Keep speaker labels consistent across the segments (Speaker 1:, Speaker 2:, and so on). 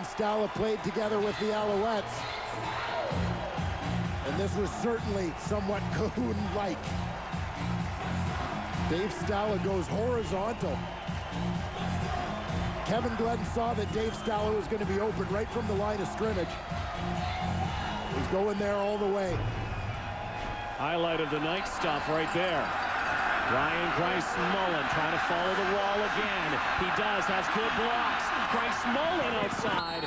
Speaker 1: and Stala played together with the Alouettes. And this was certainly somewhat Cahoon-like. Dave Stala goes horizontal. Kevin Glenn saw that Dave Stala was going to be open right from the line of scrimmage. He's going there all the way.
Speaker 2: Highlight of the night stuff right there. Ryan Grice-Mullen trying to follow the wall again. He does, has good blocks. Grice-Mullen outside.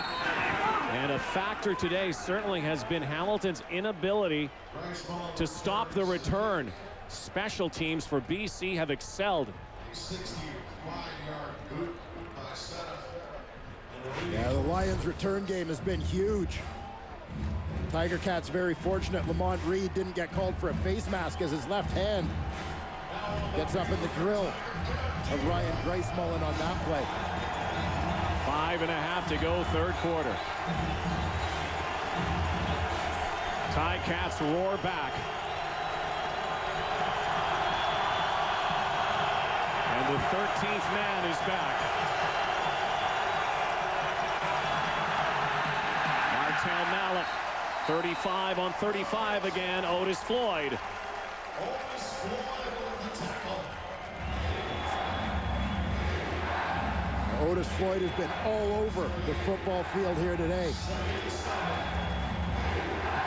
Speaker 2: And a factor today certainly has been Hamilton's inability to stop the return. Special teams for BC have excelled.
Speaker 1: Yeah, the Lions' return game has been huge. Tiger Cats very fortunate. Lamont Reed didn't get called for a face mask as his left hand gets up in the grill of Ryan Grice-Mullen on that play.
Speaker 2: 5.5 to go, third quarter. Ticats roar back. And the 13th man is back. Martel Mallet, 35 on 35 again. Otis Floyd.
Speaker 1: Otis Floyd has been all over the football field here today.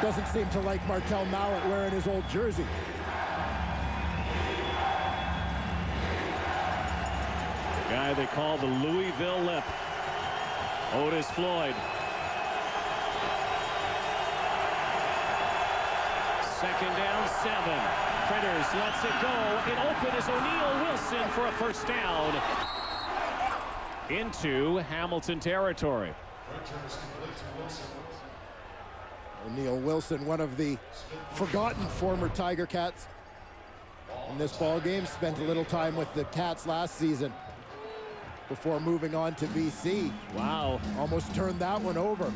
Speaker 1: Doesn't seem to like Martel Mallet wearing his old jersey.
Speaker 2: The guy they call the Louisville Lip. Otis Floyd. Second down, 7. Printers lets it go. It open is O'Neal Wilson for a first down into Hamilton territory.
Speaker 1: O'Neal Wilson, one of the forgotten former Tiger Cats in this ball game, spent a little time with the Cats last season before moving on to BC.
Speaker 2: Wow.
Speaker 1: Almost turned that one over.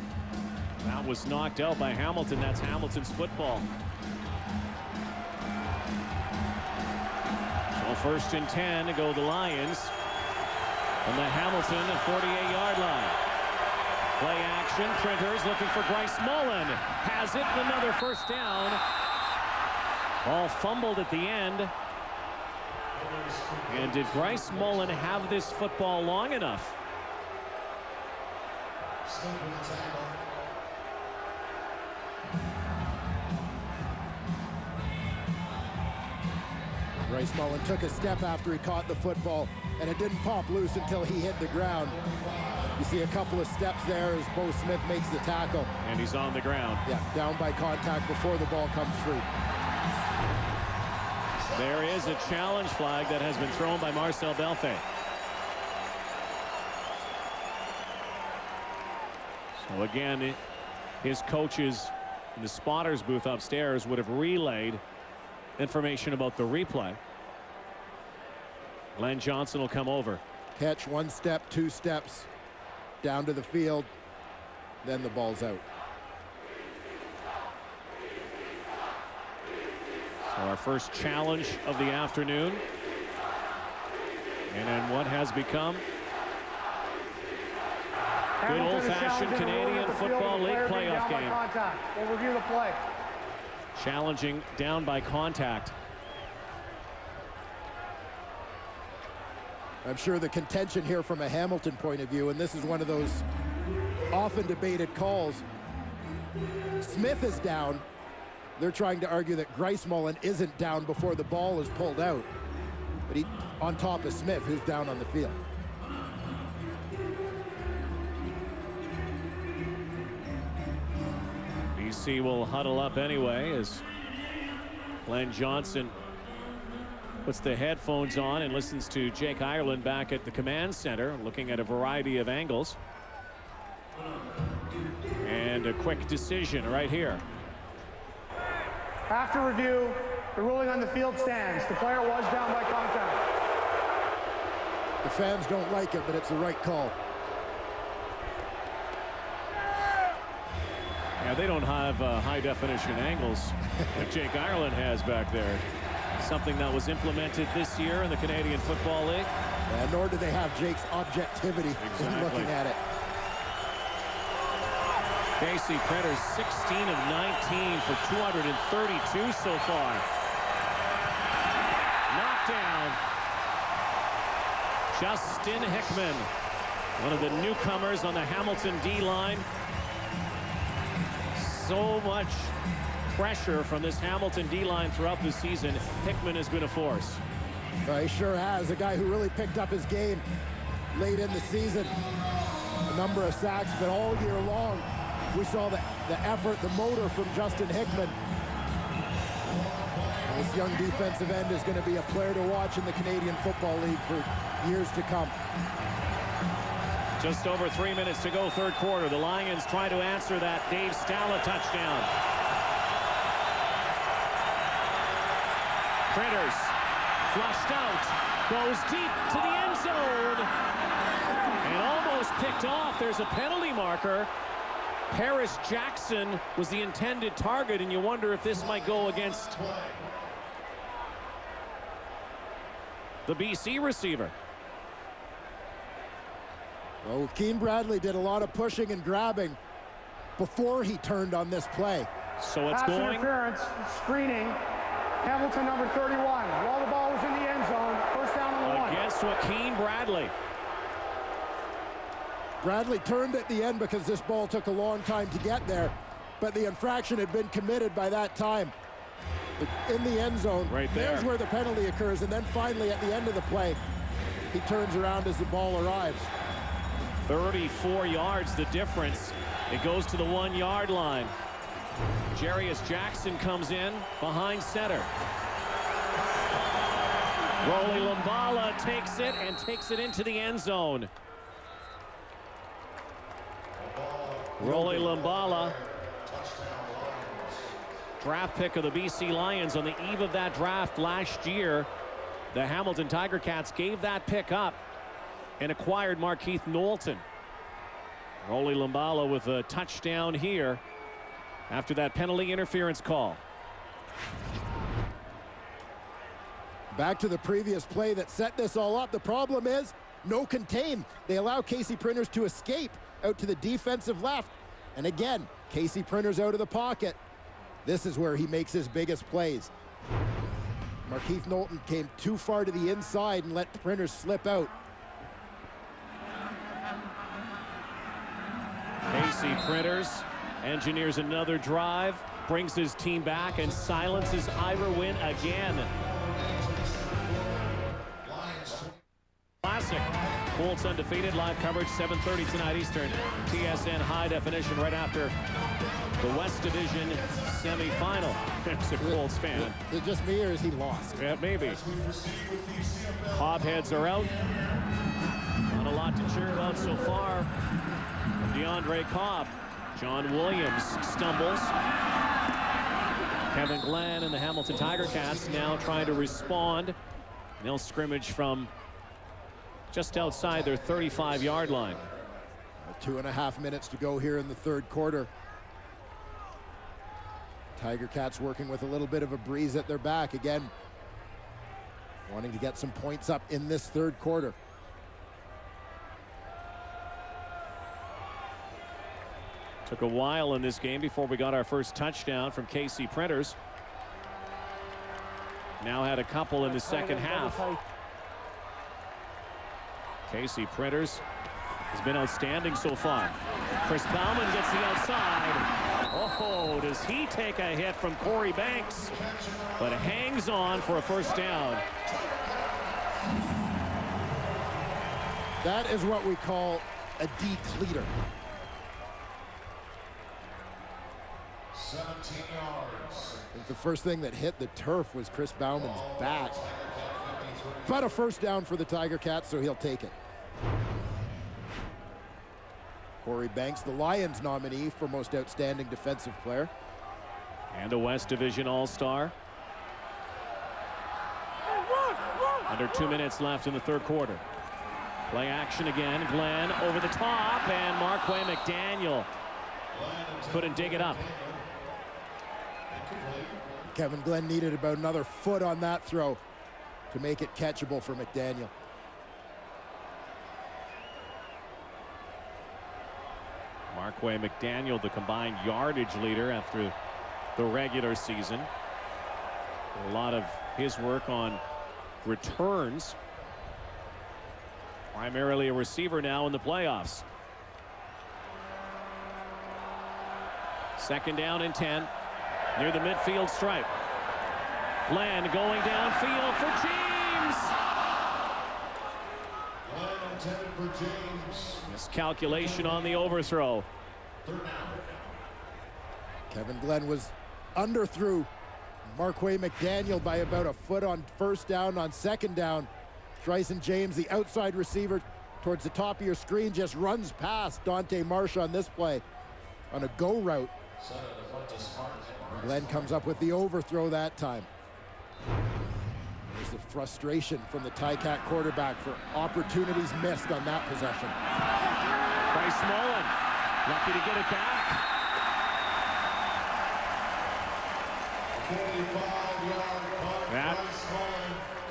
Speaker 2: That was knocked out by Hamilton. That's Hamilton's football. So first and 10 to go the Lions from the Hamilton 48-yard line. Play action. Printers looking for Grice-Mullen. Has it. Another first down. Ball fumbled at the end. And did Grice-Mullen have this football long enough?
Speaker 1: Grice-Mullen took a step after he caught the football, and it didn't pop loose until he hit the ground. You see a couple of steps there as Bo Smith makes the tackle.
Speaker 2: And he's on the ground.
Speaker 1: Yeah, down by contact before the ball comes through.
Speaker 2: There is a challenge flag that has been thrown by Marcel Belfait. So again, his coaches in the spotters booth upstairs would have relayed information about the replay. Glenn Johnson will come over.
Speaker 1: Catch, 1 step, 2 steps down to the field, then the ball's out.
Speaker 2: So our first challenge of the afternoon. And in what has become good old-fashioned Canadian Football League playoff game.
Speaker 3: We'll review the play.
Speaker 2: Challenging down by contact.
Speaker 1: I'm sure the contention here from a Hamilton point of view, and this is one of those often debated calls. Smith is down. They're trying to argue that Grice-Mullen isn't down before the ball is pulled out. But he on top of Smith, who's down on the field.
Speaker 2: BC will huddle up anyway as Glenn Johnson puts the headphones on and listens to Jake Ireland back at the command center, looking at a variety of angles. And a quick decision right here.
Speaker 3: After review, the ruling on the field stands. The player was down by contact.
Speaker 1: The fans don't like it, but it's the right call.
Speaker 2: Yeah, they don't have high-definition angles that Jake Ireland has back there. Something that was implemented this year in the Canadian Football League.
Speaker 1: Nor do they have Jake's objectivity in looking at it.
Speaker 2: Casey Printers 16 of 19 for 232 so far. Knocked down. Justin Hickman, one of the newcomers on the Hamilton D-line. So much pressure from this Hamilton D-line throughout the season. Hickman has been a force.
Speaker 1: He sure has. A guy who really picked up his game late in the season. A number of sacks, but all year long, we saw the effort, the motor from Justin Hickman. And this young defensive end is going to be a player to watch in the Canadian Football League for years to come.
Speaker 2: Just over 3 minutes to go, third quarter. The Lions try to answer that Dave Stala touchdown. Printers flushed out, goes deep to the end zone, and almost picked off. There's a penalty marker. Paris Jackson was the intended target, and you wonder if this might go against the BC receiver.
Speaker 1: Well, Keane Bradley did a lot of pushing and grabbing before he turned on this play.
Speaker 2: So it's
Speaker 3: Pass
Speaker 2: going.
Speaker 3: interference, screening. Hamilton, number 31. While the ball was in the end zone, first down on the 1.
Speaker 2: Against Joaquin Bradley.
Speaker 1: Bradley turned at the end because this ball took a long time to get there, but the infraction had been committed by that time. In the end zone,
Speaker 2: right there.
Speaker 1: There's where the penalty occurs, and then finally at the end of the play, he turns around as the ball arrives.
Speaker 2: 34 yards, the difference. It goes to the 1 yard line. Jarius Jackson comes in behind center. Rolly Lumbala takes it and takes it into the end zone. Rolly Lumbala, draft pick of the BC Lions. On the eve of that draft last year, the Hamilton Tiger Cats gave that pick up and acquired Markeith Knowlton. Rolly Lumbala with a touchdown here after that penalty interference call.
Speaker 1: Back to the previous play that set this all up. The problem is no contain. They allow Casey Printers to escape out to the defensive left. And again, Casey Printers out of the pocket. This is where he makes his biggest plays. Markeith Knowlton came too far to the inside and let Printers slip out.
Speaker 2: Casey Printers engineers another drive, brings his team back, and silences Ira Wynn again. Classic. Colts undefeated. Live coverage 7:30 tonight Eastern. TSN high definition right after the West Division semifinal. There's a Colts fan.
Speaker 1: Is it just me, or is he lost?
Speaker 2: Yeah, maybe. Hobheads are out. Not a lot to cheer about so far. DeAndre Cobb. John Williams stumbles. Kevin Glenn and the Hamilton Tiger Cats now trying to respond. They'll scrimmage from just outside their 35-yard line.
Speaker 1: 2.5 minutes to go here in the third quarter. Tiger Cats working with a little bit of a breeze at their back. Again, wanting to get some points up in this third quarter.
Speaker 2: Took a while in this game before we got our first touchdown from Casey Printers. Now had a couple in the second half. Casey Printers has been outstanding so far. Chris Bauman gets the outside. Oh, does he take a hit from Corey Banks? But hangs on for a first down.
Speaker 1: That is what we call a decleater.
Speaker 4: 17 yards.
Speaker 1: I think the first thing that hit the turf was Chris Bauman's back. But a first down for the Tiger Cats, so he'll take it. Corey Banks, the Lions nominee for most outstanding defensive player.
Speaker 2: And a West Division All-Star. Under 2 minutes left in the third quarter. Play action again. Glenn over the top, and Marquay McDaniel couldn't dig it up.
Speaker 1: Kevin Glenn needed about another foot on that throw to make it catchable for McDaniel.
Speaker 2: Marquay McDaniel, the combined yardage leader after the regular season. A lot of his work on returns. Primarily a receiver now in the playoffs. 2nd down and 10 near the midfield stripe. Glenn going downfield for James.
Speaker 4: For James.
Speaker 2: Miscalculation on the overthrow.
Speaker 1: Kevin Glenn was underthrew Marquay McDaniel by about a foot on 1st down. On 2nd down, Bryson James, the outside receiver towards the top of your screen, just runs past Dante Marsh on this play on a go route. Glenn comes up with the overthrow that time. There's the frustration from the Ticat quarterback for opportunities missed on that possession.
Speaker 2: Bryce Mullen, lucky to get it back. That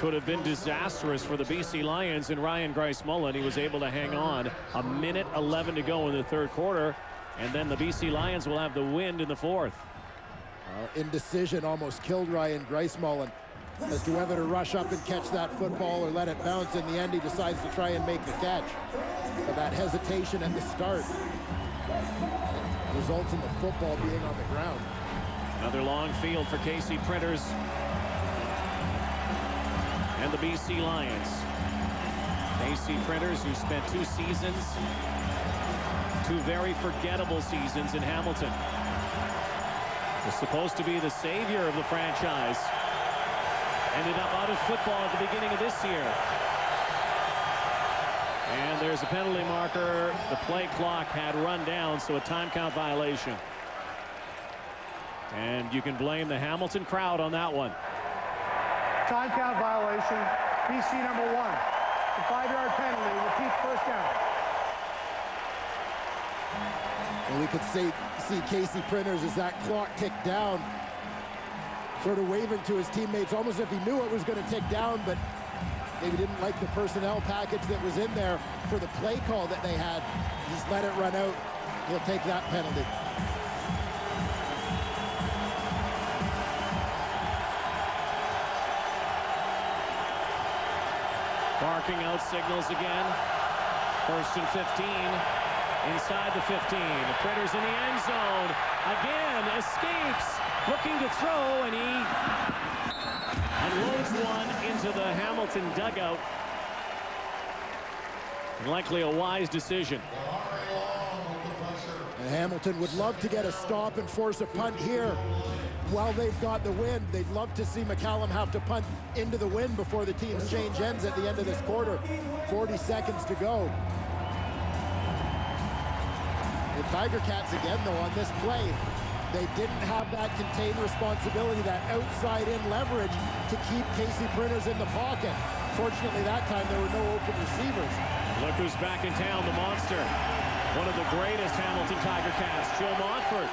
Speaker 2: could have been disastrous for the BC Lions and Ryan Grice Mullen. He was able to hang on. 1:11 to go in the 3rd quarter, and then the BC Lions will have the wind in the 4th.
Speaker 1: Indecision almost killed Ryan Grice Mullen as to whether to rush up and catch that football or let it bounce. In the end, he decides to try and make the catch. But that hesitation at the start results in the football being on the ground.
Speaker 2: Another long field for KC Printers and the BC Lions. KC Printers, who spent 2 seasons, 2 very forgettable seasons in Hamilton, was supposed to be the savior of the franchise. Ended up out of football at the beginning of this year. And there's a penalty marker. The play clock had run down, so a time count violation. And you can blame the Hamilton crowd on that one.
Speaker 3: Time count violation. BC number 1. The 5-yard penalty. Repeat 1st down.
Speaker 1: And we could see KC Printers as that clock ticked down, sort of waving to his teammates, almost if he knew it was going to tick down, but maybe didn't like the personnel package that was in there for the play call that they had. Just let it run out. He'll take that penalty.
Speaker 2: Barking out signals again. 1st and 15. Inside the 15. The Printers in the end zone. Again, escapes. Looking to throw, and he unloads one into the Hamilton dugout. And likely a wise decision.
Speaker 1: And Hamilton would love to get a stop and force a punt here while they've got the wind. They'd love to see McCallum have to punt into the wind before the teams change ends at the end of this quarter. 40 seconds to go. The Tiger Cats again, though, on this play, they didn't have that contained responsibility, that outside-in leverage to keep KC Printers in the pocket. Fortunately, that time there were no open receivers.
Speaker 2: Look who's back in town, the monster. One of the greatest Hamilton Tiger Cats, Joe Montfort.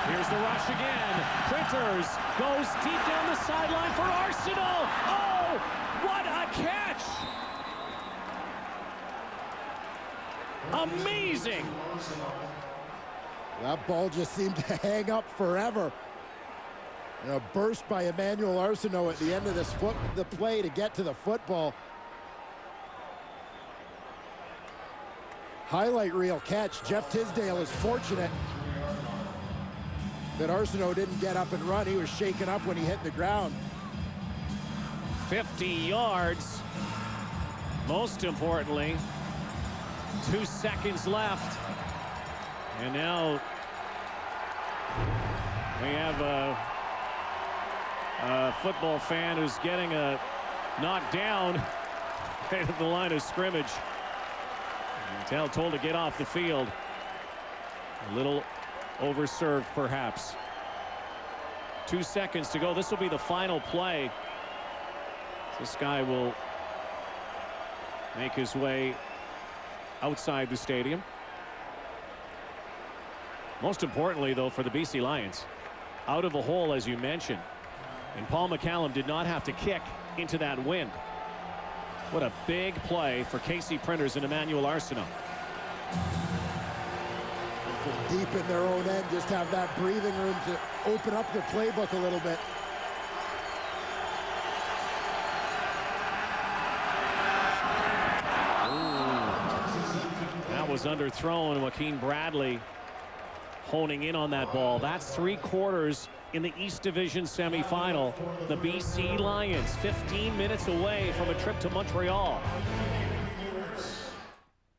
Speaker 2: Here's the rush again. Printers goes deep down the sideline for Arsenault. Oh, what a catch! Amazing!
Speaker 1: That ball just seemed to hang up forever. And a burst by Emmanuel Arsenault at the end of the play to get to the football. Highlight reel catch. Jeff Tisdale is fortunate that Arsenault didn't get up and run. He was shaken up when he hit the ground.
Speaker 2: 50 yards. Most importantly, 2 seconds left. And now we have a football fan who's getting a knocked down at the line of scrimmage. Told to get off the field. A little overserved, perhaps. 2 seconds to go. This will be the final play. This guy will make his way outside the stadium. Most importantly, though, for the BC Lions, out of a hole, as you mentioned, and Paul McCallum did not have to kick into that wind. What a big play for Casey Printers and Emmanuel Arsenault.
Speaker 1: From deep in their own end, just have that breathing room to open up the playbook a little bit.
Speaker 2: That was underthrown. Joaquin Bradley honing in on that ball. That's 3/4 in the East Division semifinal. The BC Lions 15 minutes away from a trip to Montreal.